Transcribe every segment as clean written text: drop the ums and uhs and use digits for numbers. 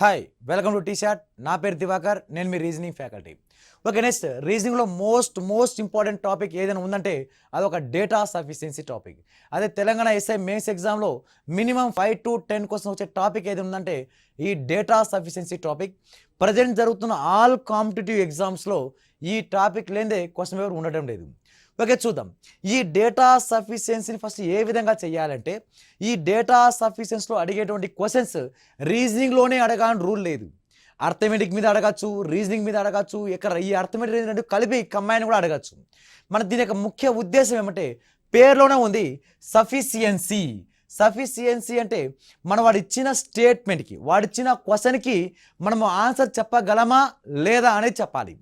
Hi welcome to T SAT. నా పేరు దివాకర్, నేను మీ రీజనింగ్ ఫ్యాకల్టీ. ఓకే, నెక్స్ట్ రీజనింగ్లో మోస్ట్ ఇంపార్టెంట్ టాపిక్ ఏదైనా ఉందంటే అదొక డేటా సఫిషియన్సీ టాపిక్. అదే తెలంగాణ ఎస్ఐ మెయిన్స్ ఎగ్జామ్లో మినిమం 5 to 10 కోసం వచ్చే టాపిక్ ఏది ఉందంటే ఈ డేటా సఫిషియన్సీ టాపిక్. ప్రజెంట్ జరుగుతున్న ఆల్ కాంపిటేటివ్ ఎగ్జామ్స్లో ఈ టాపిక్ లేదే క్వశ్చన్ పేపర్ ఉండటం లేదు. ఓకే, చూద్దాం ఈ డేటా సఫిషియన్సీని ఫస్ట్ ఏ విధంగా చేయాలంటే ఈ డేటా సఫిషియన్సీలో అడిగేటువంటి క్వశ్చన్స్ రీజనింగ్లోనే అడగాలని రూల్ లేదు. అర్థమెటిక్ మీద అడగచ్చు, రీజనింగ్ మీద అడగచ్చు, ఇక్కడ ఈ అర్థమెటిక్ రీజనింగ్ కలిపి కంబైన్ కూడా అడగచ్చు. మన దీని యొక్క ముఖ్య ఉద్దేశం ఏమంటే పేరులోనే ఉంది సఫిషియన్సీ. సఫిషియన్సీ అంటే మనం వాడు ఇచ్చిన స్టేట్మెంట్కి, వాడిచ్చిన క్వశ్చన్కి మనము ఆన్సర్ చెప్పగలమా లేదా అనేది చెప్పాలి.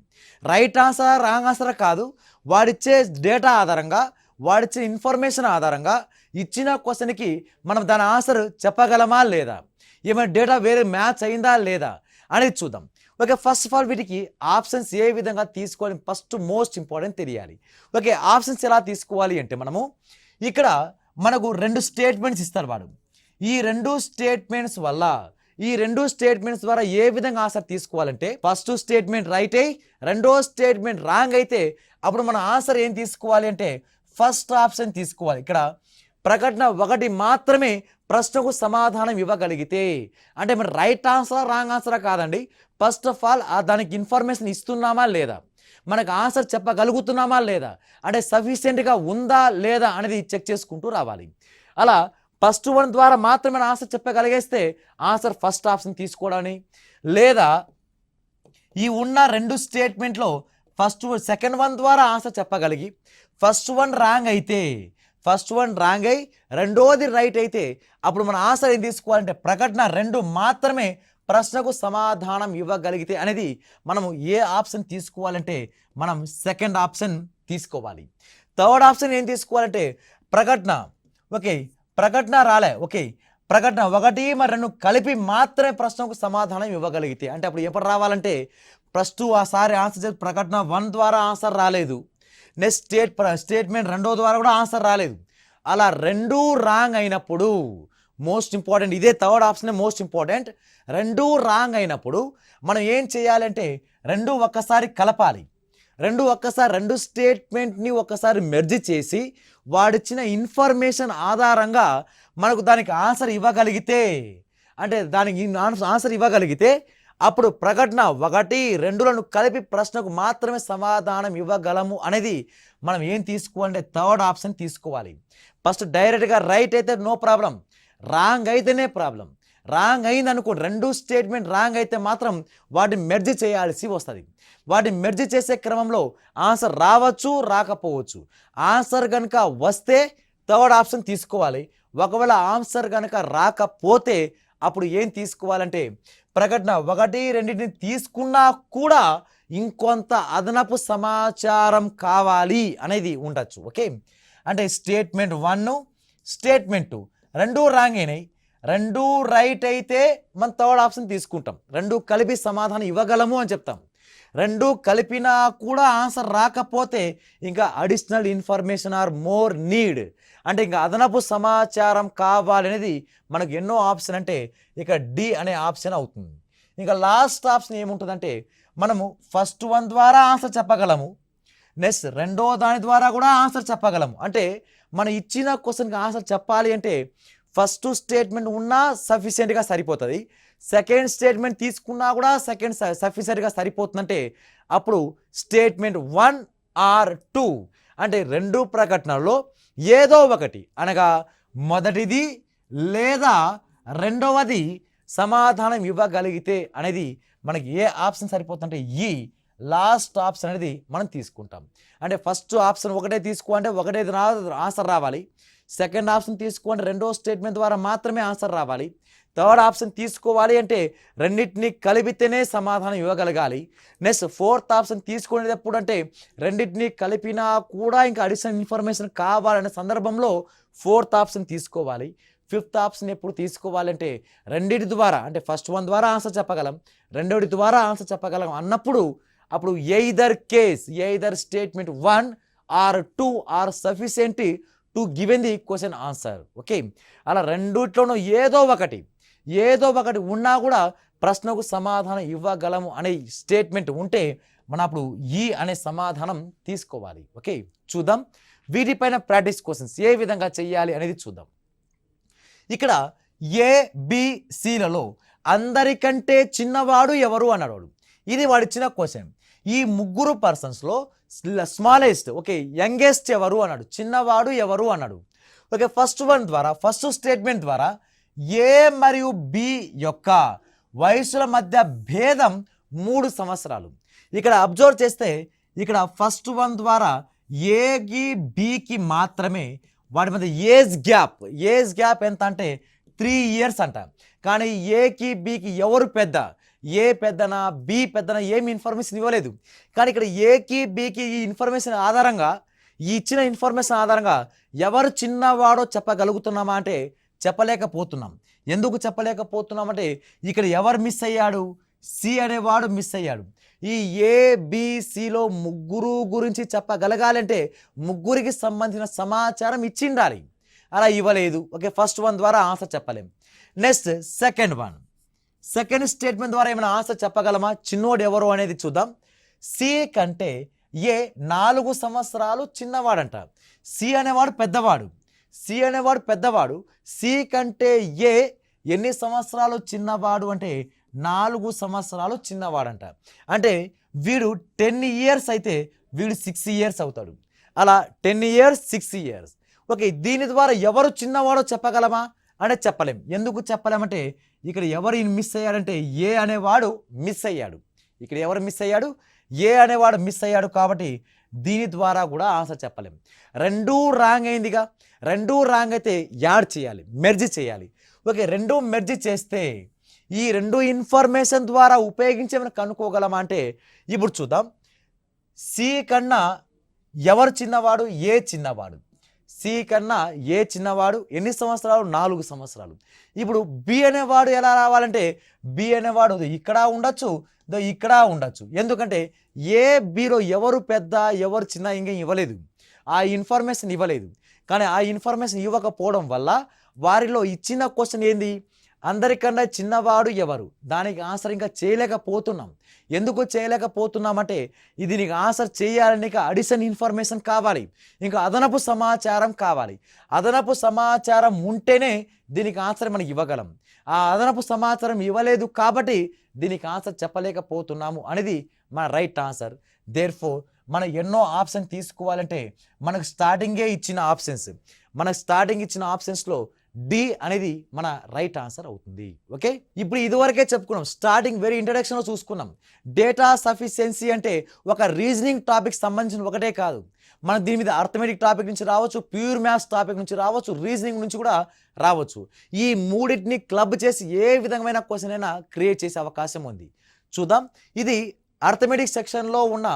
రైట్ ఆన్సర్ రాంగ్ ఆన్సర్ కాదు, వాడిచ్చే డేటా ఆధారంగా, వాడిచ్చే ఇన్ఫర్మేషన్ ఆధారంగా ఇచ్చిన క్వశ్చన్కి మనం దాని ఆన్సర్ చెప్పగలమా లేదా, ఏమైనా డేటా వేరే మ్యాచ్ అయిందా లేదా అనేది చూద్దాం. ఓకే, ఫస్ట్ ఆఫ్ ఆల్ వీటికి ఆప్షన్స్ ఏ విధంగా తీసుకోవాలి ఫస్ట్ మోస్ట్ ఇంపార్టెంట్ తెలియాలి. ఓకే, ఆప్షన్స్ ఎలా తీసుకోవాలి అంటే మనము ఇక్కడ మనకు 2 స్టేట్మెంట్స్ ఇస్తారు వాడు. ఈ 2 స్టేట్మెంట్స్ వల్ల ఈ 2 స్టేట్మెంట్స్ ద్వారా ఏ విధంగా ఆన్సర్ తీసుకోవాలంటే ఫస్ట్ స్టేట్మెంట్ రైట్ అయ్యి రెండో స్టేట్మెంట్ రాంగ్ అయితే అప్పుడు మన ఆన్సర్ ఏం తీసుకోవాలి అంటే ఫస్ట్ ఆప్షన్ తీసుకోవాలి. ఇక్కడ ప్రకటన 1 మాత్రమే ప్రశ్నకు సమాధానం ఇవ్వగలిగితే అంటే మరి రైట్ ఆన్సర్ రాంగ్ ఆన్సరా కాదండి, ఫస్ట్ ఆఫ్ ఆల్ దానికి ఇన్ఫర్మేషన్ ఇస్తున్నామా లేదా, మనకు ఆన్సర్ చెప్పగలుగుతున్నామా లేదా, అంటే సఫిషియెంట్గా ఉందా లేదా అనేది చెక్ చేసుకుంటూ రావాలి. అలా ఫస్ట్ 1 ద్వారా మాత్రమే ఆన్సర్ చెప్పగలిగేస్తే ఆన్సర్ ఫస్ట్ ఆప్షన్ తీసుకోవడాన్ని, లేదా ఈ ఉన్న 2 స్టేట్మెంట్లో సెకండ్ 1 ద్వారా ఆన్సర్ చెప్పగలిగి ఫస్ట్ 1 రాంగ్ అయితే, ఫస్ట్ 1 రాంగ్ అయి రెండోది రైట్ అయితే అప్పుడు మన ఆన్సర్ ఏం తీసుకోవాలంటే ప్రకటన 2 మాత్రమే ప్రశ్నకు సమాధానం ఇవ్వగలిగితే అనేది మనము ఏ ఆప్షన్ తీసుకోవాలంటే మనం సెకండ్ ఆప్షన్ తీసుకోవాలి. థర్డ్ ఆప్షన్ ఏం తీసుకోవాలంటే ప్రకటన, ఓకే ప్రకటన రాలే, ఓకే ప్రకటన 1 మరి 2 కలిపి మాత్రమే ప్రశ్నకు సమాధానం ఇవ్వగలిగితే అంటే అప్పుడు ఎప్పుడు రావాలంటే ఫస్ట్ ఆసారి ఆన్సర్ చేసి ప్రకటన 1 ద్వారా ఆన్సర్ రాలేదు, నెక్స్ట్ స్టేట్మెంట్ 2 ద్వారా కూడా ఆన్సర్ రాలేదు, అలా 2 రాంగ్ అయినప్పుడు మోస్ట్ ఇంపార్టెంట్ ఇదే third option most important. 2 wrong అయినప్పుడు మనం ఏం చేయాలంటే 2 ఒక్కసారి కలపాలి. 2 స్టేట్మెంట్ని ఒక్కసారి మెర్జ్ చేసి వాడిచ్చిన ఇన్ఫర్మేషన్ ఆధారంగా మనకు దానికి ఆన్సర్ ఇవ్వగలిగితే అంటే దానికి ఆన్సర్ ఇవ్వగలిగితే అప్పుడు ప్రకటన 1, 2లను కలిపి ప్రశ్నకు మాత్రమే సమాధానం ఇవ్వగలము అనేది మనం ఏం తీసుకోవాలంటే థర్డ్ ఆప్షన్ తీసుకోవాలి. ఫస్ట్ డైరెక్ట్గా రైట్ అయితే నో ప్రాబ్లం, రాంగ్ అయితేనే ప్రాబ్లం. రాంగ్ అయింది అనుకో 2 స్టేట్మెంట్ రాంగ్ అయితే మాత్రం వాటిని మెర్జ్ చేయాల్సి వస్తుంది. వాటిని మెర్జ్ చేసే క్రమంలో ఆన్సర్ రావచ్చు రాకపోవచ్చు. ఆన్సర్ కనుక వస్తే థర్డ్ ఆప్షన్ తీసుకోవాలి. ఒకవేళ ఆన్సర్ కనుక రాకపోతే అప్పుడు ఏం తీసుకోవాలంటే ప్రకటన 1, 2 తీసుకున్నా కూడా ఇంకొంత అదనపు సమాచారం కావాలి అనేది ఉండొచ్చు. ఓకే, అంటే స్టేట్మెంట్ 1 స్టేట్మెంట్ 2 రాంగ్ అయినాయి, 2 రైట్ అయితే మనం థర్డ్ ఆప్షన్ తీసుకుంటాం. 2 కలిపి సమాధానం ఇవ్వగలము అని చెప్తాం. 2 కలిపినా కూడా ఆన్సర్ రాకపోతే ఇంకా additional information are more need అంటే ఇంకా అదనపు సమాచారం కావాలనేది మనకు ఎన్నో ఆప్షన్ అంటే ఇక డి అనే ఆప్షన్ అవుతుంది. ఇంకా లాస్ట్ ఆప్షన్ ఏముంటుందంటే మనము ఫస్ట్ 1 ద్వారా ఆన్సర్ చెప్పగలము, నెక్స్ట్ రెండో దాని ద్వారా కూడా ఆన్సర్ చెప్పగలము. అంటే మనం ఇచ్చిన క్వశ్చన్కి ఆన్సర్ చెప్పాలి అంటే ఫస్ట్ స్టేట్మెంట్ ఉన్నా సఫిషియెంట్గా సరిపోతుంది, సెకండ్ స్టేట్మెంట్ తీసుకున్నా కూడా సెకండ్ సఫిషియెంట్గా సరిపోతుందంటే అప్పుడు స్టేట్మెంట్ 1 ఆర్ 2 అంటే 2 ప్రకటనలో ఏదో ఒకటి అనగా మొదటిది లేదా రెండవది సమాధానం ఇవ్వగలిగితే అనేది మనకి ఏ ఆప్షన్ సరిపోతుందంటే ఈ లాస్ట్ ఆప్షన్ అనేది మనం తీసుకుంటాం. అంటే ఫస్ట్ ఆప్షన్ ఒకటే తీసుకో అంటే ఒకటే ఆన్సర్ రావాలి, సెకండ్ ఆప్షన్ తీసుకోండి 2వ స్టేట్మెంట్ ద్వారా మాత్రమే ఆన్సర్ రావాలి, థర్డ్ ఆప్షన్ తీసుకోవాలి అంటే రెండింటిని కలిపితేనే సమాధానం ఇవ్వగలగాలి, నెక్స్ట్ ఫోర్త్ ఆప్షన్ తీసుకునేది ఎప్పుడు అంటే రెండింటిని కలిపినా కూడా ఇంకా అడిషనల్ ఇన్ఫర్మేషన్ కావాలనే సందర్భంలో ఫోర్త్ ఆప్షన్ తీసుకోవాలి. ఫిఫ్త్ ఆప్షన్ ఎప్పుడు తీసుకోవాలంటే రెండింటి ద్వారా అంటే ఫస్ట్ 1 ద్వారా ఆన్సర్ చెప్పగలం, రెండోటి ద్వారా ఆన్సర్ చెప్పగలం అన్నప్పుడు అప్పుడు either statement 1 or 2 or sufficient to given the question answer. Okay, అలా రెండిట్లోనూ ఏదో ఒకటి ఉన్నా కూడా ప్రశ్నకు సమాధానం ఇవ్వగలము అనే స్టేట్మెంట్ ఉంటే మనం అప్పుడు ఈ అనే సమాధానం తీసుకోవాలి. ఓకే, చూద్దాం వీటిపైన ప్రాక్టీస్ క్వశ్చన్స్ ఏ విధంగా చేయాలి అనేది చూద్దాం. ఇక్కడ ABCలలో అందరికంటే చిన్నవాడు ఎవరు అన్నాడు. ఇది వాడిచ్చిన క్వశ్చన్. ఈ ముగ్గురు పర్సన్స్లో స్మాలెస్ట్ ఓకే యంగెస్ట్ ఎవరు అన్నాడు, చిన్నవాడు ఎవరు అన్నాడు. ఓకే, ఫస్ట్ స్టేట్మెంట్ ద్వారా A మరియు B యొక్క వయసుల మధ్య భేదం 3 సంవత్సరాలు. ఇక్కడ అబ్జర్వ్ చేస్తే ఇక్కడ ఫస్ట్ వన్ ద్వారా ఏకి బికి మాత్రమే వాటి మధ్య ఏజ్ గ్యాప్ ఎంత అంటే 3 years అంట. కానీ ఏకి బికి ఎవరు పెద్ద, ఏ పెద్దనా బి పెద్దనా ఏమి ఇన్ఫర్మేషన్ ఇవ్వలేదు. కానీ ఇక్కడ ఏకి బికి ఈ ఇన్ఫర్మేషన్ ఆధారంగా ఈ ఇచ్చిన ఇన్ఫర్మేషన్ ఆధారంగా ఎవరు చిన్నవాడో చెప్పగలుగుతున్నామా అంటే చెప్పలేకపోతున్నాం. ఎందుకు చెప్పలేకపోతున్నామంటే ఇక్కడ ఎవరు మిస్ అయ్యాడు, సి అనేవాడు మిస్ అయ్యాడు. ఈ ABCలో ముగ్గురు గురించి చెప్పగలగాలంటే ముగ్గురికి సంబంధించిన సమాచారం ఇచ్చిండాలి, అలా ఇవ్వలేదు. ఓకే, ఫస్ట్ వన్ ద్వారా ఆన్సర్ చెప్పలేం. నెక్స్ట్ సెకండ్ స్టేట్మెంట్ ద్వారా ఏమైనా ఆన్సర్ చెప్పగలమా, చిన్నోడు ఎవరు అనేది చూద్దాం. సి కంటే ఏ 4 సంవత్సరాలు చిన్నవాడంట. సి అనేవాడు పెద్దవాడు. సి కంటే ఏ ఎన్ని సంవత్సరాలు చిన్నవాడు అంటే 4 సంవత్సరాలు చిన్నవాడంట. అంటే వీడు 10 years అయితే వీడు 6 years అవుతాడు. అలా 10 years 6 years. ఓకే, దీని ద్వారా ఎవరు చిన్నవాడో చెప్పగలమా అంటే చెప్పలేం. ఎందుకు చెప్పలేమంటే ఇక్కడ ఎవరు మిస్ అయ్యాడంటే ఏ అనేవాడు మిస్ అయ్యాడు. ఇక్కడ ఎవరు మిస్ అయ్యాడు, ఏ అనేవాడు మిస్ అయ్యాడు. కాబట్టి దీని ద్వారా కూడా ఆన్సర్ చెప్పలేం. 2 రాంగ్ అయిందిగా, 2 రాంగ్ అయితే యాడ్ చేయాలి, మెర్జ్ చేయాలి. ఓకే, 2 మెర్జ్ చేస్తే ఈ 2 ఇన్ఫర్మేషన్ ద్వారా ఉపయోగించి మనం కనుక్కోగలమా అంటే ఇప్పుడు చూద్దాం. సి కన్నా ఎవరు చిన్నవాడు, ఏ చిన్నవాడు. సి కన్నా ఏ చిన్నవాడు ఎన్ని సంవత్సరాలు, 4 సంవత్సరాలు. ఇప్పుడు బి అనేవాడు ఎలా రావాలంటే బి అనేవాడు ఇక్కడ ఉండొచ్చు, ఇక్కడ ఉండొచ్చు. ఎందుకంటే ఏ బిలో ఎవరు పెద్ద ఎవరు చిన్న ఇంకా ఇవ్వలేదు, ఆ ఇన్ఫర్మేషన్ ఇవ్వలేదు. కానీ ఆ ఇన్ఫర్మేషన్ ఇవ్వకపోవడం వల్ల వారిలో ఇచ్చిన క్వశ్చన్ ఏంది, అందరికన్నా చిన్నవాడు ఎవరు, దానికి ఆన్సర్ ఇంకా చేయలేకపోతున్నాం. ఎందుకు చేయలేకపోతున్నామంటే ఇది నీకు ఆన్సర్ చేయాలని అడిషన్ ఇన్ఫర్మేషన్ కావాలి, ఇంకా అదనపు సమాచారం కావాలి. అదనపు సమాచారం ఉంటేనే దీనికి ఆన్సర్ మనకి ఇవ్వగలం. ఆ అదనపు సమాచారం ఇవ్వలేదు కాబట్టి దీనికి ఆన్సర్ చెప్పలేకపోతున్నాము అనేది మన రైట్ ఆన్సర్. దేర్ఫోర్ మనం ఎన్నో ఆప్షన్ తీసుకోవాలంటే మనకు స్టార్టింగే ఇచ్చిన ఆప్షన్స్లో డి అనేది మన రైట్ ఆన్సర్ అవుతుంది. ఓకే, ఇప్పుడు ఇదివరకే చెప్పుకున్నాం, స్టార్టింగ్ వెరీ ఇంట్రడక్షన్లో చూసుకున్నాం. డేటా సఫిషియన్సీ అంటే ఒక రీజనింగ్ టాపిక్ సంబంధించిన ఒకటే కాదు, మనకు దీని మీద అర్థమెటిక్ టాపిక్ నుంచి రావచ్చు, ప్యూర్ మ్యాథ్స్ టాపిక్ నుంచి రావచ్చు, రీజనింగ్ నుంచి కూడా రావచ్చు. ఈ మూడింటిని క్లబ్ చేసి ఏ విధమైన క్వశ్చన్ అయినా క్రియేట్ చేసే అవకాశం ఉంది. చూద్దాం, ఇది అర్థమెటిక్ సెక్షన్లో ఉన్న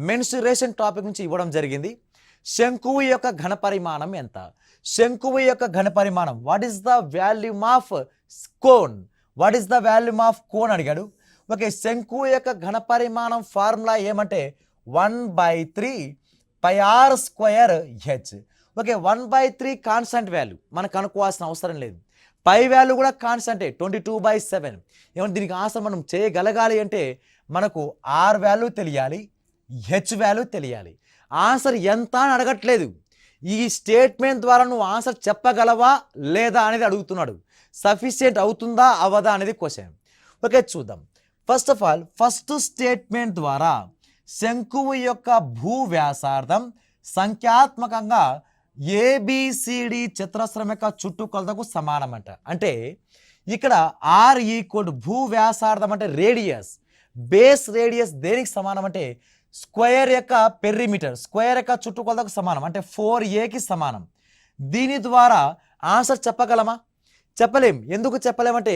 మెన్సురేషన్ టాపిక్ నుంచి ఇవ్వడం జరిగింది. శంకువు యొక్క ఘనపరిమాణం ఎంత, శంకువు యొక్క ఘనపరిమాణం what is the volume of cone అడిగాడు. ఓకే, శంకువు యొక్క ఘనపరిమాణం ఫార్ములా ఏమంటే 1/3 πr²h. ఓకే, 1/3 కాన్స్టెంట్ వాల్యూ మనకు అనుకోవాల్సిన అవసరం లేదు. పై వాల్యూ కూడా కాన్స్టెంటే 22/7. ఏమంటే దీనికి ఆన్సర్ మనం చేయగలగాలి అంటే మనకు ఆర్ వాల్యూ తెలియాలి, హెచ్ వాల్యూ తెలియాలి. ఆన్సర్ ఎంత అని అడగట్లేదు, ఈ స్టేట్మెంట్ ద్వారా నువ్వు ఆన్సర్ చెప్పగలవా లేదా అనేది అడుగుతున్నాడు. సఫిషియెంట్ అవుతుందా అవదా అనేది క్వశ్చన్. ఓకే, చూద్దాం. First of all first statement ద్వారా శంకువు యొక్క భూ వ్యాసార్థం సంఖ్యాత్మకంగా ABCD చతురస్రం యొక్క చుట్టుకొలతకు సమానమంట. అంటే ఇక్కడ R ఈక్వల్ భూ వ్యాసార్థం అంటే రేడియస్, బేస్ రేడియస్ దేనికి సమానం అంటే స్క్వేర్ యొక్క పెరిమీటర్, స్క్వేర్ యొక్క చుట్టుకొలతకు సమానం అంటే 4aకి సమానం. దీని ద్వారా ఆన్సర్ చెప్పగలమా? చెప్పలేం. ఎందుకు చెప్పలేమంటే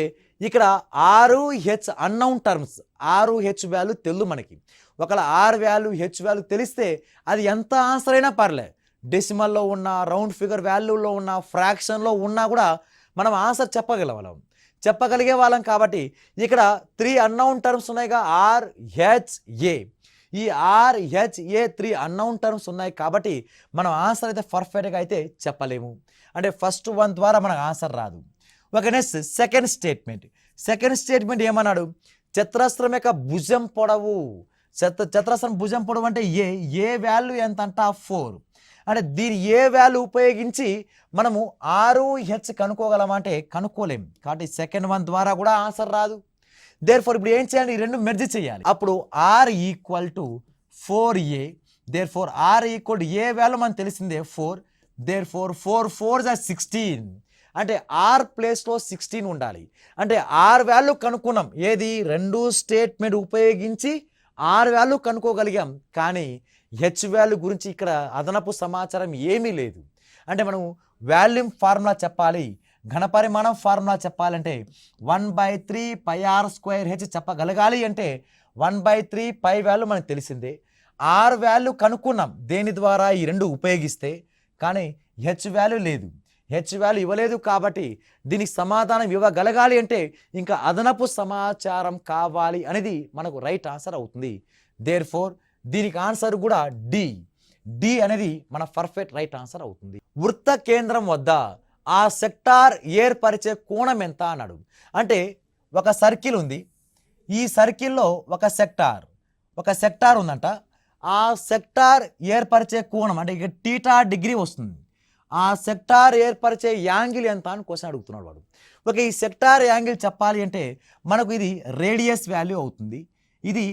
ఇక్కడ 6h unknown terms, 6h value తెలుసు మనకి. ఒకవేళ R వాల్యూ హెచ్ వాల్యూ తెలిస్తే అది ఎంత ఆన్సర్ అయినా పర్లే, డెసిమల్లో ఉన్న, రౌండ్ ఫిగర్ వాల్యూలో ఉన్న, ఫ్రాక్షన్లో ఉన్నా కూడా మనం ఆన్సర్ చెప్పగలిగే వాళ్ళం. కాబట్టి ఇక్కడ 3 అన్నౌన్ టర్మ్స్ ఉన్నాయిగా, RHA. ఈ RHA 3 అన్నౌన్ టర్మ్స్ ఉన్నాయి కాబట్టి మనం ఆన్సర్ అయితే పర్ఫెక్ట్గా అయితే చెప్పలేము. అంటే ఫస్ట్ వన్ ద్వారా మనకు ఆన్సర్ రాదు. ఓకే నెక్స్ట్ సెకండ్ స్టేట్మెంట్ ఏమన్నాడు, చతురస్రం యొక్క భుజం పొడవు, చతురస్రం భుజం పొడవు అంటే ఏ వాల్యూ ఎంత అంట 4. అంటే దీని ఏ వాల్యూ ఉపయోగించి మనము 6h కనుక్కోగలమంటే కనుక్కోలేం, కాబట్టి సెకండ్ వన్ ద్వారా కూడా ఆన్సర్ రాదు. దేర్ఫోర్ ఇప్పుడు ఏం చేయాలి, ఈ రెండు మెర్జ్ చేయాలి. అప్పుడు r equal to 4a, therefore r equal to A value మనకు తెలిసిందే 4, దేర్ఫోర్ 4 4 16, అంటే r ప్లేస్లో 16 ఉండాలి. అంటే r వాల్యూ కనుక్కున్నాం, ఏది రెండు స్టేట్మెంట్ ఉపయోగించి r వాల్యూ కనుక్కోగలిగాం, కానీ h వాల్యూ గురించి ఇక్కడ అదనపు సమాచారం ఏమీ లేదు. అంటే మనం వాల్యూమ్ ఫార్ములా చెప్పాలి, ఘనపరిమాణం ఫార్ములా చెప్పాలంటే 1/3 πr²h చెప్పగలగాలి అంటే 1/3 π వాల్యూ మనకు తెలిసిందే, r వాల్యూ కనుక్కున్నాం దేని ద్వారా ఈ రెండు ఉపయోగిస్తే, కానీ h వాల్యూ లేదు, h వాల్యూ ఇవ్వలేదు. కాబట్టి దీనికి సమాధానం ఇవ్వగలగాలి అంటే ఇంకా అదనపు సమాచారం కావాలి అనేది మనకు రైట్ ఆన్సర్ అవుతుంది. దేర్ఫోర్ దీనికి ఆన్సర్ కూడా డి అనేది మన పర్ఫెక్ట్ రైట్ ఆన్సర్ అవుతుంది. వృత్త కేంద్రం వద్ద ఆ సెక్టార్ ఏర్పరిచే కోణం ఎంత అన్నాడు. అంటే ఒక సర్కిల్ ఉంది, ఈ సర్కిల్లో ఒక సెక్టార్ ఉందంట, ఆ సెక్టార్ ఏర్పరిచే కోణం అంటే ఇక θ డిగ్రీ వస్తుంది, ఆ సెక్టార్ ఏర్పరిచే యాంగిల్ ఎంత అని క్వశ్చన్ అడుగుతున్నాడు వాడు. ఓకే, ఈ సెక్టార్ యాంగిల్ చెప్పాలి అంటే మనకు ఇది రేడియస్ వాల్యూ అవుతుంది, ఇది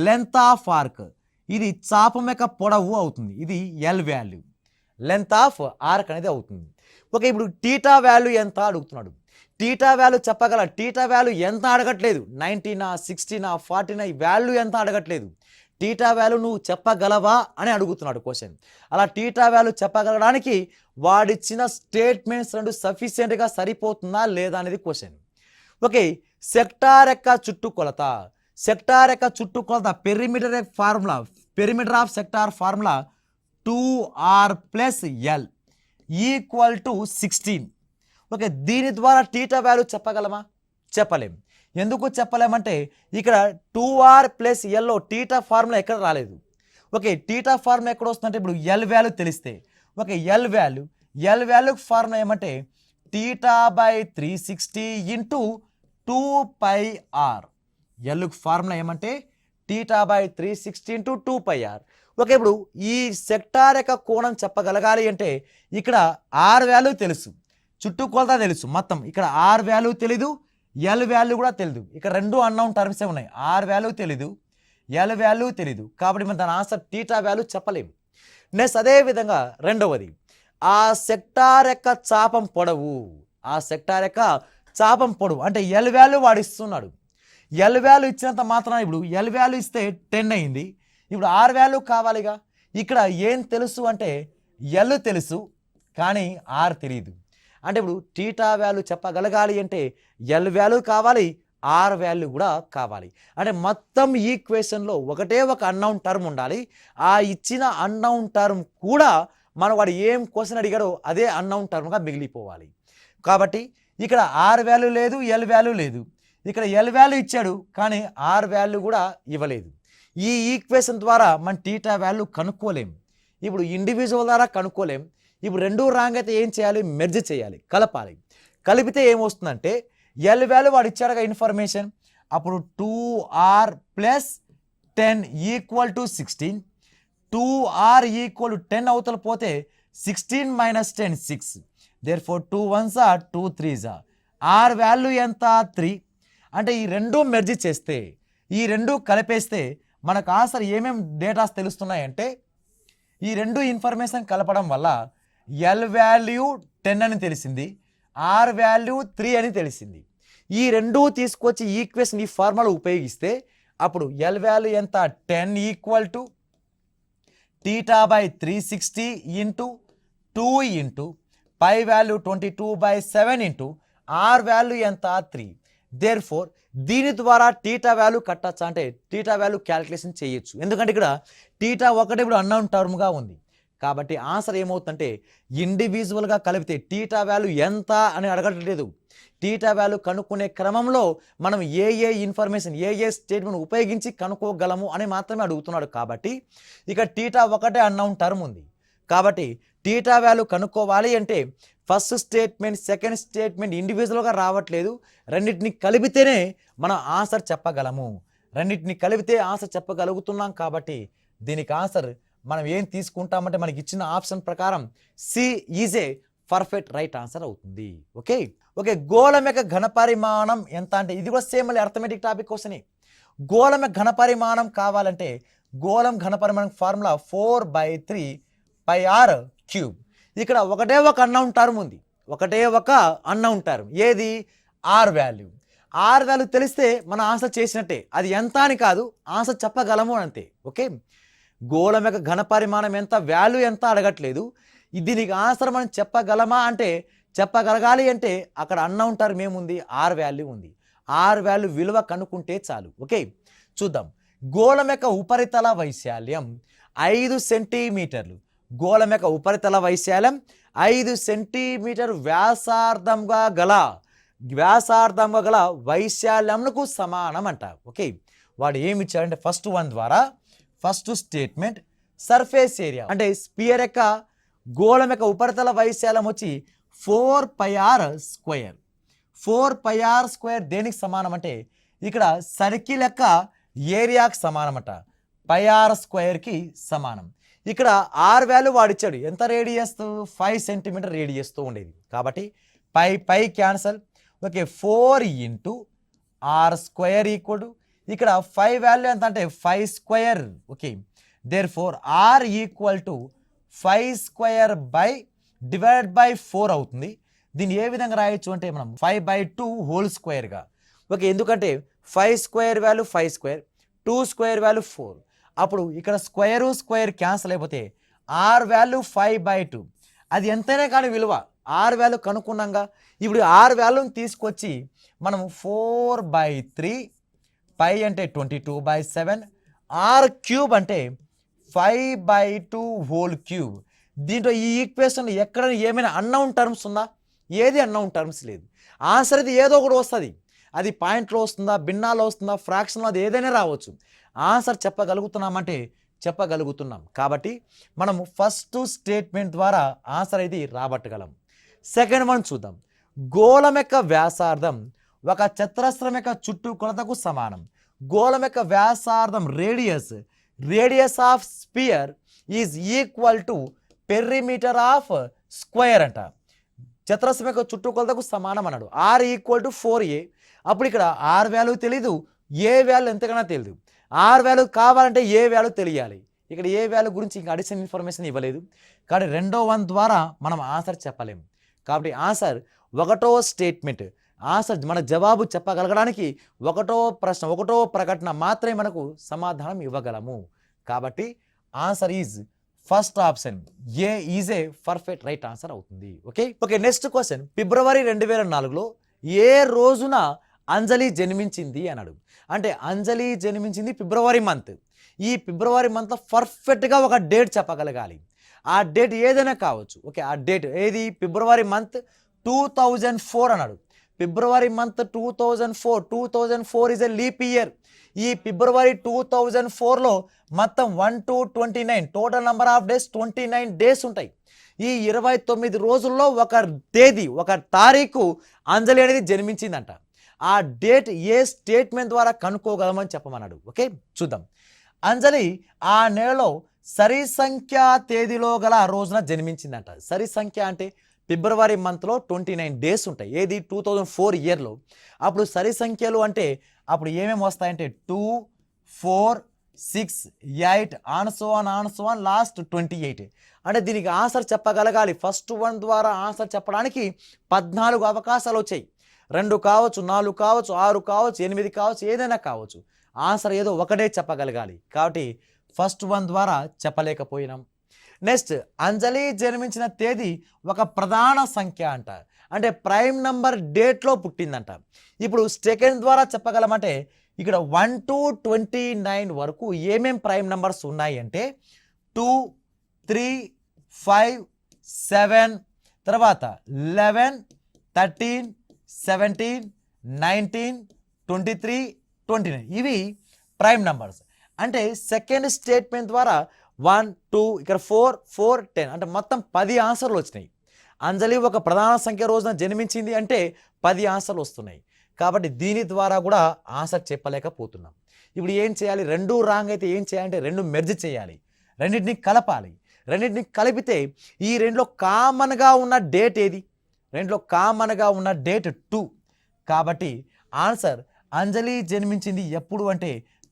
లెంత్ ఆఫ్ ఆర్క్, ఇది చాపం యొక్క పొడవు అవుతుంది, ఇది L value, length of arc అనేది అవుతుంది. ఓకే, ఇప్పుడు θ వాల్యూ ఎంత అడుగుతున్నాడు, θ వాల్యూ చెప్పగల, θ వాల్యూ ఎంత అడగట్లేదు, 19 16 40 ఈ వాల్యూ ఎంత అడగట్లేదు, θ వాల్యూ నువ్వు చెప్పగలవా అని అడుగుతున్నాడు క్వశ్చన్. అలా θ వాల్యూ చెప్పగలడానికి వాడిచ్చిన స్టేట్మెంట్స్ రెండు సఫిషియెంట్గా సరిపోతుందా లేదా అనేది క్వశ్చన్. ఓకే, సెక్టార్ యొక్క చుట్టుకొలత perimeter of sector formula 2r + l equal to 16. Okay, దీని ద్వారా θ వాల్యూ చెప్పగలమా, చెప్పలేం. ఎందుకు చెప్పలేమంటే ఇక్కడ 2r + l θ ఫార్ములా ఎక్కడ రాలేదు. ఓకే, θ ఫార్ములా ఎక్కడ వస్తుందంటే ఇప్పుడు ఎల్ వాల్యూ తెలిస్తే, ఓకే ఎల్ వాల్యూ ఫార్ములా ఏమంటే θ/360 × 2πr, ఎల్ ఫార్ములా ఏమంటే θ/360 × 2πr. ఓకే, ఇప్పుడు ఈ సెక్టార్ యొక్క కోణం చెప్పగలగాలి అంటే ఇక్కడ r వాల్యూ తెలుసు, చుట్టుకొలత తెలుసు మొత్తం, ఇక్కడ r వాల్యూ తెలీదు, ఎల్ వాల్యూ కూడా తెలియదు, ఇక్కడ రెండు అన్నౌన్ టర్మ్సే ఉన్నాయి, r వాల్యూ తెలీదు, ఎల్ వాల్యూ తెలీదు, కాబట్టి మనం దాని ఆన్సర్ θ వాల్యూ చెప్పలేము. నెక్స్ట్ అదే విధంగా రెండవది, ఆ సెక్టార్ యొక్క చాపం పొడవు అంటే ఎల్ వాల్యూ వాడు ఇస్తున్నాడు, ఎల్ వాల్యూ ఇచ్చినంత మాత్రాన ఇప్పుడు ఎల్ వాల్యూ ఇస్తే 10 అయింది, ఇప్పుడు r వాల్యూ కావాలిగా. ఇక్కడ ఏం తెలుసు అంటే ఎల్ తెలుసు కానీ r తెలియదు, అంటే ఇప్పుడు θ వాల్యూ చెప్పగలగాలి అంటే ఎల్ వాల్యూ కావాలి, r వాల్యూ కూడా కావాలి. అంటే మొత్తం ఈక్వేషన్లో ఒకటే ఒక అన్నౌన్ టర్మ్ ఉండాలి, ఆ ఇచ్చిన అన్నౌన్ టర్మ్ కూడా మనం వాడు ఏం క్వశ్చన్ అడిగాడో అదే అన్నౌన్ టర్మ్గా మిగిలిపోవాలి. కాబట్టి ఇక్కడ r వాల్యూ లేదు, ఎల్ వాల్యూ లేదు, ఇక్కడ ఎల్ వాల్యూ ఇచ్చాడు కానీ r వాల్యూ కూడా ఇవ్వలేదు. ఈ ఈక్వేషన్ ద్వారా మనం θ వాల్యూ కనుక్కోలేం, ఇప్పుడు ఇండివిజువల్ ద్వారా కనుక్కోలేం. ఇప్పుడు రెండు రాంగ్ అయితే ఏం చేయాలి, మెర్జ్ చేయాలి, కలపాలి. కలిపితే ఏమొస్తుందంటే ఎల్ వాల్యూ వాడు ఇచ్చాడుగా ఇన్ఫర్మేషన్, అప్పుడు 2r + 10 equal to 16, 2r equal to 10 అవతల పోతే 16 - 10 6, therefore 2 1s 2 3s, r value ఎంత 3. అంటే ఈ రెండు మెర్జ్ చేస్తే, ఈ రెండు కలిపేస్తే మనకు ఆన్సర్ ఏమేమి డేటాస్ తెలుస్తున్నాయంటే, ఈ రెండు ఇన్ఫర్మేషన్ కలపడం వల్ల ఎల్ వాల్యూ 10 అని తెలిసింది, r వాల్యూ 3 అని తెలిసింది. ఈ రెండు తీసుకొచ్చి ఈక్వేషన్ ఈ ఫార్ములా ఉపయోగిస్తే అప్పుడు ఎల్ వాల్యూ ఎంత 10 equal to θ/360 × 2 × π value 22/7 × r value ఎంత 3. దేర్ఫోర్ దీని ద్వారా θ వాల్యూ కట్టచ్చా అంటే θ వాల్యూ క్యాలిక్యులేషన్ చేయొచ్చు, ఎందుకంటే ఇక్కడ θ ఒకటి ఇప్పుడు అన్నౌన్ టర్మ్గా ఉంది. కాబట్టి ఆన్సర్ ఏమవుతుందంటే ఇండివిజువల్గా కలిపితే θ వాల్యూ ఎంత అని అడగట్లేదు, θ వాల్యూ కనుక్కునే క్రమంలో మనం ఏ ఇన్ఫర్మేషన్ ఏ స్టేట్మెంట్ ఉపయోగించి కనుక్కోగలము అని మాత్రమే అడుగుతున్నాడు. కాబట్టి ఇక θ ఒకటే అన్నౌన్ టర్మ్ ఉంది, కాబట్టి టీటా వాల్యూ కనుక్కోవాలి అంటే ఫస్ట్ స్టేట్మెంట్ సెకండ్ స్టేట్మెంట్ ఇండివిజువల్గా రావట్లేదు, రెండింటిని కలిపితేనే మనం ఆన్సర్ చెప్పగలము. రెండింటిని కలిపితే ఆన్సర్ చెప్పగలుగుతున్నాం. కాబట్టి దీనికి ఆన్సర్ మనం ఏం తీసుకుంటామంటే మనకి ఇచ్చిన ఆప్షన్ ప్రకారం C is a perfect right answer అవుతుంది. ఓకే ఓకే గోళం యొక్క ఘనపరిమాణం ఎంత అంటే ఇది కూడా సేమ్ మళ్ళీ అర్థమెటిక్ టాపిక్ కోసమే. గోళం యొక్క ఘనపరిమాణం కావాలంటే గోళం ఘనపరిమాణం ఫార్ములా 4/3 πr³. ఇక్కడ ఒకటే ఒక అన్నౌన్ టర్మ్ ఉంది, ఒకటే ఒక అన్నౌన్ టర్మ్, ఏది ఆర్ వాల్యూ. ఆర్ వాల్యూ తెలిస్తే మనం ఆన్సర్ చేసినట్టే, అది ఎంత అని కాదు, ఆన్సర్ చెప్పగలము అంతే. ఓకే గోళం యొక్క ఘనపరిమాణం ఎంత, వాల్యూ ఎంత అడగట్లేదు, దీనికి ఆన్సర్ మనం చెప్పగలమా అంటే చెప్పగలగాలి అంటే అక్కడ అన్నౌన్ టర్మ్ ఏముంది, ఆర్ వాల్యూ ఉంది. ఆర్ వాల్యూ విలువ కనుక్కుంటే చాలు. ఓకే చూద్దాం. గోళం యొక్క ఉపరితల వైశాల్యం 5 సెంటీమీటర్లు. గోళం యొక్క ఉపరితల వైశాల్యం 5 సెంటీమీటర్ వ్యాసార్థంగా గల వైశాల్యంకు సమానం అంట. ఓకే వాడు ఏమి ఇచ్చాడంటే ఫస్ట్ వన్ ద్వారా ఫస్ట్ స్టేట్మెంట్ సర్ఫేస్ ఏరియా అంటే స్పియర్ యొక్క గోళం యొక్క ఉపరితల వైశాల్యం వచ్చి 4πr². 4πr² దేనికి సమానం అంటే ఇక్కడ సర్కిల్ యొక్క ఏరియాకి సమానమట, πr²కి సమానం. ఇక్కడ ఆర్ వాల్యూ వాడిచ్చాడు, ఎంత రేడియస్ 5 సెంటీమీటర్ రేడియస్తో ఉండేది కాబట్టి pi cancel. Okay 4 × r² equal to ఇక్కడ 5 వాల్యూ ఎంత అంటే 5². Okay therefore R equal to 5² / 4 అవుతుంది. దీన్ని ఏ విధంగా రాయొచ్చు అంటే మనం 5/2² ఓకే ఎందుకంటే 5² వాల్యూ 5², 2² వాల్యూ 4. అప్పుడు ఇక్కడ స్క్వేర్ క్యాన్సల్ అయిపోతే ఆర్ వాల్యూ 5/2, అది ఎంతైనా కానీ విలువ ఆర్ వాల్యూ కనుక్కున్నాగా. ఇప్పుడు ఆర్ వాల్యూని తీసుకొచ్చి మనం 4/3 π అంటే 22/7 r³ అంటే 5/2³ దీంట్లో ఈ ఈక్వేషన్ ఎక్కడ ఏమైనా అన్నౌన్ టర్మ్స్ ఉందా, ఏది అన్నౌన్ టర్మ్స్ లేదు. ఆన్సర్ ఇది ఏదో ఒకటి వస్తుంది, అది పాయింట్లో వస్తుందా, భిన్నాలో వస్తుందా, ఫ్రాక్షన్లో, అది ఏదైనా రావచ్చు. ఆన్సర్ చెప్పగలుగుతున్నామంటే చెప్పగలుగుతున్నాం. కాబట్టి మనము ఫస్ట్ స్టేట్మెంట్ ద్వారా ఆన్సర్ ఇది రాబట్టగలం. సెకండ్ వన్ చూద్దాం. గోళం యొక్క వ్యాసార్థం ఒక చతురస్రం యొక్క చుట్టూ కొలతకు సమానం. గోళం యొక్క వ్యాసార్థం radius of sphere is equal to perimeter of square అంట. చతురస్రం యొక్క చుట్టూ కొలతకు సమానం అన్నాడు. R equal to 4a. అప్పుడు ఇక్కడ ఆర్ వాల్యూ తెలీదు, ఏ వాల్యూ ఎంతకన్నా తెలియదు. ఆర్ వాల్యూ కావాలంటే ఏ వాల్యూ తెలియాలి. ఇక్కడ ఏ వాల్యూ గురించి ఇంకా అడిషనల్ ఇన్ఫర్మేషన్ ఇవ్వలేదు కాబట్టి రెండో వన్ ద్వారా మనం ఆన్సర్ చెప్పలేము. కాబట్టి ఆన్సర్ ఒకటో స్టేట్మెంట్, ఆన్సర్ మన జవాబు చెప్పగలగడానికి ఒకటో ప్రశ్న, ఒకటో ప్రకటన మాత్రమే మనకు సమాధానం ఇవ్వగలము. కాబట్టి answer is first option A is a perfect right answer అవుతుంది. Okay next question. ఫిబ్రవరి 2004లో ఏ రోజున అంజలి జన్మించింది అన్నాడు. అంటే అంజలి జన్మించింది ఫిబ్రవరి మంత్. ఈ ఫిబ్రవరి మంత్లో పర్ఫెక్ట్గా ఒక డేట్ చెప్పగలగాలి. ఆ డేట్ ఏదైనా కావచ్చు. ఓకే ఆ డేట్ ఏది, ఫిబ్రవరి మంత్ 2004 అన్నాడు. February month 2004 is a leap year. ఈ ఫిబ్రవరి 2004లో మొత్తం 1 to 29 total number of days 29 days ఉంటాయి. ఈ 29 రోజుల్లో ఒక తేదీ, ఒక తారీఖు అంజలి అనేది జన్మించిందంట. ఆ డేట్ ఏ స్టేట్మెంట్ ద్వారా కనుక్కోగలమని చెప్పమన్నాడు. ఓకే చూద్దాం. అంజలి ఆ నెలలో సరి సంఖ్య తేదీలో గల రోజున జన్మించిందంట. సరి సంఖ్య అంటే ఫిబ్రవరి మంత్లో 29 డేస్ ఉంటాయి, ఏది 2004 ఇయర్లో. అప్పుడు సరి సంఖ్యలు అంటే అప్పుడు ఏమేమి వస్తాయంటే 2, 4, 6, 8 ఆన్ సో ఆన్ లాస్ట్ 28. అంటే దీనికి ఆన్సర్ చెప్పగలగాలి. ఫస్ట్ వన్ ద్వారా ఆన్సర్ చెప్పడానికి 14 అవకాశాలు వచ్చాయి. 2 కావచ్చు, 4 కావచ్చు, 6 కావచ్చు, 8 కావచ్చు, ఏదైనా కావచ్చు. ఆన్సర్ ఏదో ఒకటే చెప్పగలగాలి. కాబట్టి ఫస్ట్ వన్ ద్వారా చెప్పలేకపోయినాం. నెక్స్ట్, అంజలి జన్మించిన తేదీ ఒక ప్రధాన సంఖ్య అంట, అంటే ప్రైమ్ నంబర్ డేట్లో పుట్టిందంట. ఇప్పుడు సెకండ్ ద్వారా చెప్పగలమంటే ఇక్కడ 1 to 29 వరకు ఏమేం ప్రైమ్ నంబర్స్ ఉన్నాయి అంటే 2, 3, 5, 7, తర్వాత 11, 13, 17, 19, 23, 29 ఇవి ప్రైమ్ నంబర్స్. అంటే సెకండ్ స్టేట్మెంట్ ద్వారా 1 2 ఇక్కడ 4 4 10 అంటే మొత్తం 10 ఆన్సర్లు వచ్చినాయి. అంజలి ఒక ప్రధాన సంఖ్య రోజున జన్మించింది అంటే 10 ఆన్సర్లు వస్తున్నాయి. కాబట్టి దీని ద్వారా కూడా ఆన్సర్ చెప్పలేకపోతున్నాం. ఇప్పుడు ఏం చేయాలి? రెండు రాంగ్ అయితే ఏం చేయాలంటే రెండు మెర్జ్ చేయాలి, రెండింటిని కలపాలి. రెండింటిని కలిపితే ఈ రెండులో కామన్గా ఉన్న డేట్ ఏది? రెండులో కామన్గా ఉన్న డేట్ 2. కాబట్టి ఆన్సర్ అంజలి జన్మించింది ఎప్పుడు అంటే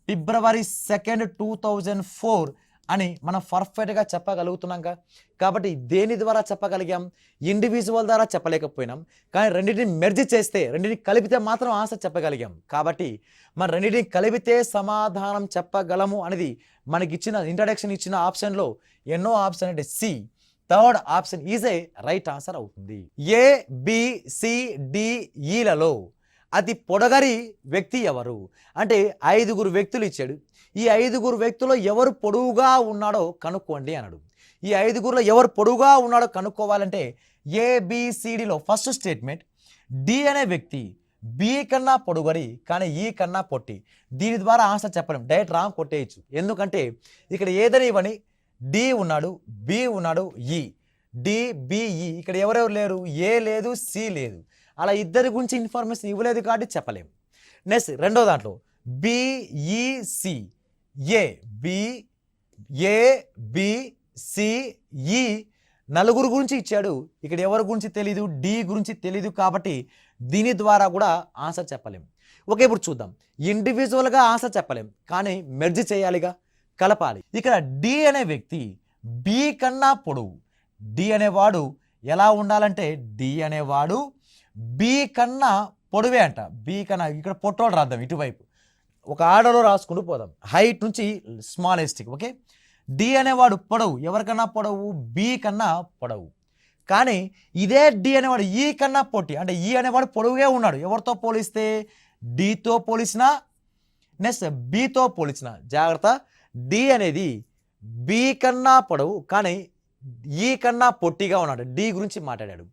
February 2, 2004 అని మనం పర్ఫెక్ట్గా చెప్పగలుగుతున్నాంగా. కాబట్టి దేని ద్వారా చెప్పగలిగాం? ఇండివిజువల్ ద్వారా చెప్పలేకపోయినాం, కానీ రెండింటిని మెర్జ్ చేస్తే, రెండింటిని కలిపితే మాత్రం ఆన్సర్ చెప్పగలిగాం. కాబట్టి మన రెండింటిని కలిపితే సమాధానం చెప్పగలము అనేది మనకిచ్చిన ఇంట్రడక్షన్ ఇచ్చిన ఆప్షన్లో ఎన్నో ఆప్షన్ అంటే C, third option is a right answer అవుతుంది. ఏ బి సి డి ఈలలో అతి పొడగరి వ్యక్తి ఎవరు అంటే 5 వ్యక్తులు ఇచ్చాడు. ఈ 5 వ్యక్తుల్లో ఎవరు పొడవుగా ఉన్నాడో కనుక్కోండి అన్నాడు. ఈ 5లో ఎవరు పొడవుగా ఉన్నాడో కనుక్కోవాలంటే ఏబిసిడిలో ఫస్ట్ స్టేట్మెంట్ డి అనే వ్యక్తి బి కన్నా పొడుగరి కానీ ఈ కన్నా పొట్టి. దీని ద్వారా ఆన్సర్ చెప్పలేం, డైరెక్ట్ రాంగ్ కొట్టేయచ్చు. ఎందుకంటే ఇక్కడ ఏదైనా ఇవ్వని డి ఉన్నాడు, బి ఉన్నాడు, ఈ డి బిఈ ఇక్కడ ఎవరెవరు లేరు, ఏ లేదు, సి లేదు. అలా ఇద్దరి గురించి ఇన్ఫర్మేషన్ ఇవ్వలేదు కాబట్టి చెప్పలేము. నెక్స్ట్ రెండో దాంట్లో BEC A B A B C ఈ నలుగురు గురించి ఇచ్చాడు. ఇక్కడ ఎవరి గురించి తెలీదు, డి గురించి తెలీదు. కాబట్టి దీని ద్వారా కూడా ఆన్సర్ చెప్పలేము. ఓకే, ఇప్పుడు చూద్దాం. ఇండివిజువల్గా ఆన్సర్ చెప్పలేం, కానీ మెర్జ్ చేయాలిగా, కలపాలి. ఇక్కడ డి అనే వ్యక్తి బి కన్నా పొడవు. డి అనేవాడు ఎలా ఉండాలంటే డి అనేవాడు బి కన్నా పొడవే అంట. బి కన్నా ఇక్కడ పొట్టోడు రాద్దాం, ఇటువైపు ఒక ఆర్డర్లో రాసుకుంటూ పోదాం, హైట్ నుంచి స్మాలెస్ట్కి. ఓకే, డి అనేవాడు పొడవు, ఎవరికన్నా పొడవు, బి కన్నా పొడవు. కానీ ఇదే డి అనేవాడు ఈ కన్నా పొట్టి, అంటే ఈ అనేవాడు పొడవుగా ఉన్నాడు. ఎవరితో పోలిస్తే? డితో పోలిసినా, నెక్స్ట్ బితో పోలిసిన. జాగ్రత్త, డి అనేది బి కన్నా పొడవు కానీ ఈ కన్నా పొట్టిగా ఉన్నాడు. డి గురించి మాట్లాడాడు.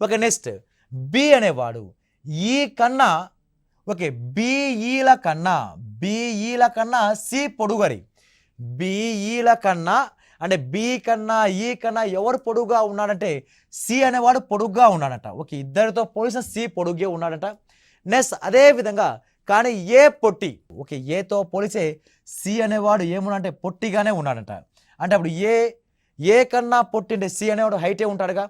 ఓకే, నెక్స్ట్ బి అనేవాడు ఈ కన్నా, ఓకే, బిఈల కన్నా సి పొడుగరి. బిఈల కన్నా అంటే బి కన్నా ఈ కన్నా ఎవరు పొడుగుగా ఉన్నాడంటే సి అనేవాడు పొడుగ్గా ఉన్నాడట. ఓకే, ఇద్దరితో పోలిసిన సి పొడుగ్గా ఉన్నాడట. నెక్స్ట్ అదే విధంగా కానీ ఏ పొట్టి. ఓకే, ఏతో పోలిసే సి అనేవాడు ఏమున్నాడంటే పొట్టిగానే ఉన్నాడట. అంటే అప్పుడు ఏ కన్నా పొట్టి అంటే సి అనేవాడు హైటే ఉంటాడుగా.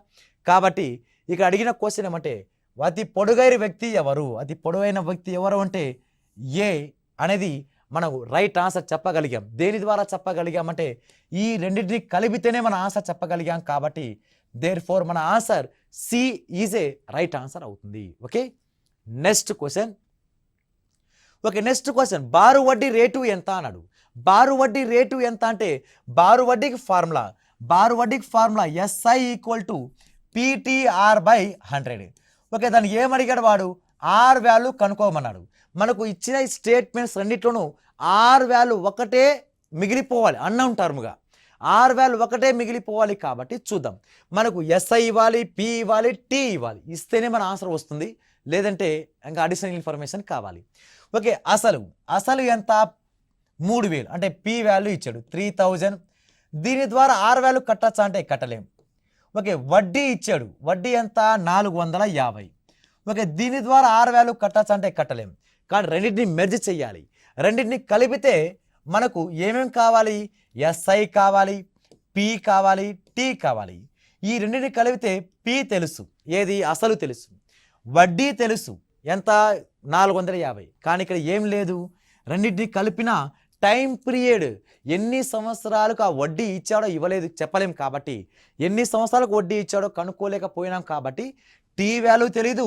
కాబట్టి ఇక్కడ అడిగిన క్వశ్చన్ ఏమంటే అతి పొడుగైన వ్యక్తి ఎవరు? అతి పొడవైన వ్యక్తి ఎవరు అంటే ఏ అనేది మనకు రైట్ ఆన్సర్ చెప్పగలిగాం. దేని ద్వారా చెప్పగలిగామంటే ఈ రెండింటిని కలిపితేనే మన ఆన్సర్ చెప్పగలిగాం. కాబట్టి దేర్ ఫోర్ మన answer C is a right answer అవుతుంది. Okay, next question. Okay, next question, బారు వడ్డీ రేటు ఎంత అన్నాడు. బారు వడ్డీ రేటు ఎంత అంటే బారు వడ్డీకి formula SI equal to PTR/100. Okay, దాన్ని ఏమడిగాడు వాడు? ఆర్ వాల్యూ కనుక్కోమన్నాడు. మనకు ఇచ్చిన స్టేట్మెంట్స్ రెండిట్లోనూ ఆర్ వాల్యూ ఒకటే మిగిలిపోవాలి, అన్నౌన్ టర్మ్గా ఆర్ వాల్యూ ఒకటే మిగిలిపోవాలి. కాబట్టి చూద్దాం, మనకు ఎస్ఐ ఇవ్వాలి, పి ఇవ్వాలి, టీ ఇవ్వాలి. ఇస్తేనే మన ఆన్సర్ వస్తుంది, లేదంటే ఇంకా అడిషనల్ ఇన్ఫర్మేషన్ కావాలి. ఓకే, అసలు ఎంత? 3000 అంటే పి వాల్యూ ఇచ్చాడు 3000. దీని ద్వారా ఆర్ వాల్యూ కట్టచ్చా అంటే కట్టలేం. ఓకే, వడ్డీ ఇచ్చాడు, వడ్డీ ఎంత? 450. ఓకే, దీని ద్వారా ఆర్ వాల్యూ కట్టచ్చా అంటే కట్టలేం. కానీ రెండింటిని మెర్జ్ చేయాలి. రెండింటిని కలిపితే మనకు ఏమేమి కావాలి? ఎస్ఐ కావాలి, పి కావాలి, టీ కావాలి. ఈ రెండింటిని కలిపితే పి తెలుసు, ఏది? అసలు తెలుసు. వడ్డీ తెలుసు, ఎంత? 450. కానీ ఇక్కడ ఏం లేదు, రెండింటిని కలిపిన టైం పీరియడ్ ఎన్ని సంవత్సరాలకు ఆ వడ్డీ ఇచ్చాడో ఇవ్వలేదు చెప్పలేం. కాబట్టి ఎన్ని సంవత్సరాలకు వడ్డీ ఇచ్చాడో కనుక్కోలేకపోయినాం. కాబట్టి టీ వాల్యూ తెలీదు,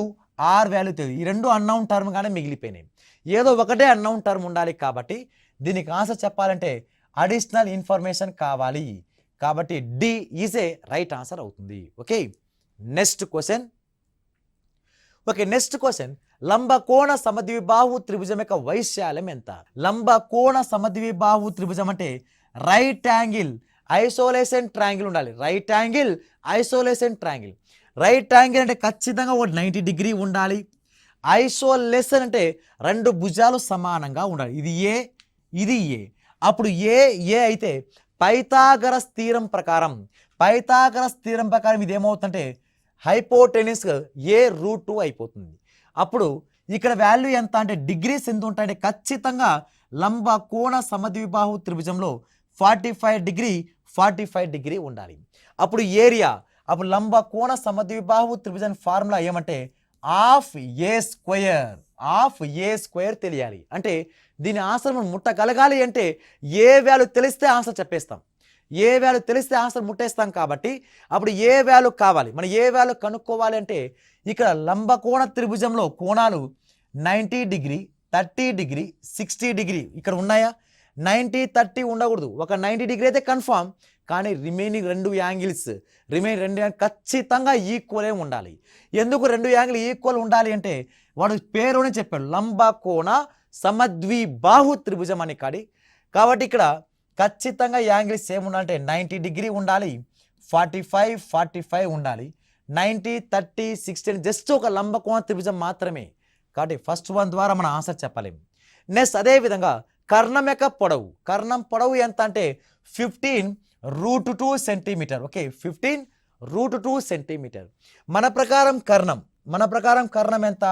ఆర్ వాల్యూ తెలియదు. ఈ రెండు అన్నౌన్ టర్మ్గానే మిగిలిపోయినాయి. ఏదో ఒకటే అన్నౌన్ టర్మ్ ఉండాలి. కాబట్టి దీనికి ఆన్సర్ చెప్పాలంటే అడిషనల్ ఇన్ఫర్మేషన్ కావాలి. కాబట్టి D is a right answer అవుతుంది. Okay, next question. Okay, next question, లంబకోణ సమద్విబాహు త్రిభుజం యొక్క వైశాల్యం ఎంత? లంబకోణ సమద్విబాహు త్రిభుజం అంటే రైట్ యాంగిల్ ఐసోలేషన్ ట్రయాంగిల్ ఉండాలి. Right angle isosceles triangle. Right angle అంటే ఖచ్చితంగా ఒక 90 డిగ్రీ ఉండాలి. ఐసోలేషన్ అంటే రెండు భుజాలు సమానంగా ఉండాలి. ఇది ఏ, ఇది ఏ. అప్పుడు ఏ అయితే పైథాగరస్ థీరం ప్రకారం ఇది ఏమవుతుందంటే హైపోటెనిస్ a√2 అయిపోతుంది. అప్పుడు ఇక్కడ వాల్యూ ఎంత అంటే డిగ్రీస్ ఎంత ఉంటాయంటే ఖచ్చితంగా లంబ కోణ సమద్విబాహు త్రిభుజంలో 45 డిగ్రీ ఉండాలి. అప్పుడు ఏరియా, అప్పుడు లంబ కోణ సమద్విబాహు త్రిభుజం ఫార్ములా ఏమంటే హాఫ్ ఏ స్క్వేర్ తెలియాలి. అంటే దీని ఆన్సర్ మనం ముట్టగలగాలి అంటే ఏ వాల్యూ తెలిస్తే ఆన్సర్ చెప్పేస్తాం, ఏ వాల్యూ తెలిస్తే ఆన్సర్ ముట్టేస్తాం. కాబట్టి అప్పుడు ఏ వాల్యూ కావాలి, మనం ఏ వాల్యూ కనుక్కోవాలి అంటే ఇక్కడ లంబకోణ త్రిభుజంలో కోణాలు 90 డిగ్రీ, 30 డిగ్రీ, 60 డిగ్రీ ఇక్కడ ఉన్నాయా? 90, 30 ఉండకూడదు. ఒక 90 డిగ్రీ అయితే కన్ఫామ్, కానీ రిమైనింగ్ రెండు యాంగిల్స్ ఖచ్చితంగా ఈక్వలే ఉండాలి. ఎందుకు రెండు యాంగిల్ ఈక్వల్ ఉండాలి అంటే వాడు పేరునే చెప్పాడు లంబకోణ సమద్విబాహు త్రిభుజం అని కాబట్టి ఇక్కడ ఖచ్చితంగా యాంగిల్ సేమ్ ఉండాలంటే 90 డిగ్రీ ఉండాలి, 45 ఉండాలి. 90, 30, 60 జస్ట్ ఒక లంబకోణ త్రిభుజం మాత్రమే. కాబట్టి ఫస్ట్ వన్ ద్వారా మనం ఆన్సర్ చెప్పలేము. నెక్స్ట్ అదేవిధంగా కర్ణం పొడవు ఎంత అంటే 15√2 సెంటీమీటర్. Okay, 15√2 centimetre. మన ప్రకారం కర్ణం ఎంత?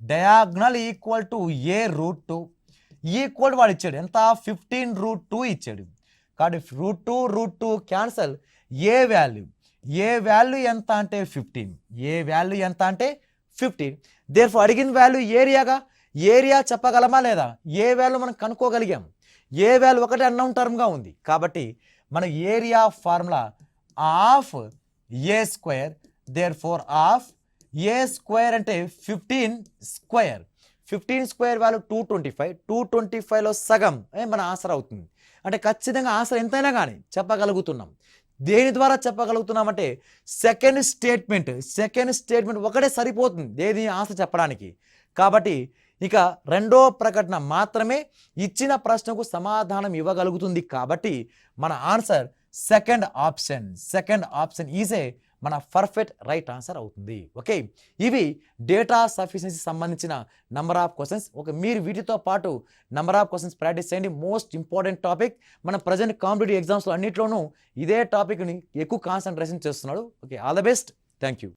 Diagonal equal to a√2 equal వాడు ఇచ్చాడు ఎంత? 15√2 ఇచ్చాడు. కాబట్టి √2 క్యాన్సల్. ఏ వాల్యూ ఎంత అంటే 15. దేర్ఫోర్ అడిగిన వాల్యూ ఏరియా చెప్పగలమా లేదా? ఏ వాల్యూ మనం కనుక్కోగలిగాం. ఏ వాల్యూ ఒకటే అన్నౌన్ టర్మ్గా ఉంది. కాబట్టి మన ఏరియా ఫార్ములా హాఫ్ ఏ స్క్వేర్. దేర్ఫోర్ హాఫ్ ఏ స్క్వేర్ అంటే 15 స్క్వేర్ వాల్యూ 225. 225లో సగం మన ఆన్సర్ అవుతుంది. అంటే ఖచ్చితంగా ఆన్సర్ ఎంతైనా కానీ చెప్పగలుగుతున్నాం. దేని ద్వారా చెప్పగలుగుతున్నామంటే సెకండ్ స్టేట్మెంట్ ఒకటే సరిపోతుంది దేని ఆన్సర్ చెప్పడానికి. కాబట్టి ఇక రెండో ప్రకటన మాత్రమే ఇచ్చిన ప్రశ్నకు సమాధానం ఇవ్వగలుగుతుంది. కాబట్టి మన ఆన్సర్ సెకండ్ ఆప్షన్ ఈజే మన పర్ఫెక్ట్ రైట్ ఆన్సర్ అవుతుంది. ఓకే, ఇవి డేటా సఫిషియన్సీ సంబంధించిన నంబర్ ఆఫ్ క్వశ్చన్స్. మీరు వీటితో పాటు నంబర్ ఆఫ్ క్వశ్చన్స్ ప్రాక్టీస్ చేయండి. Most important topic. మన ప్రజెంట్ కాంపిటేటివ్ ఎగ్జామ్స్లో అన్నింటిలోనూ ఇదే టాపిక్ని ఎక్కువ కాన్సన్ట్రేషన్ చేస్తున్నాడు. Okay, all the best. Thank you.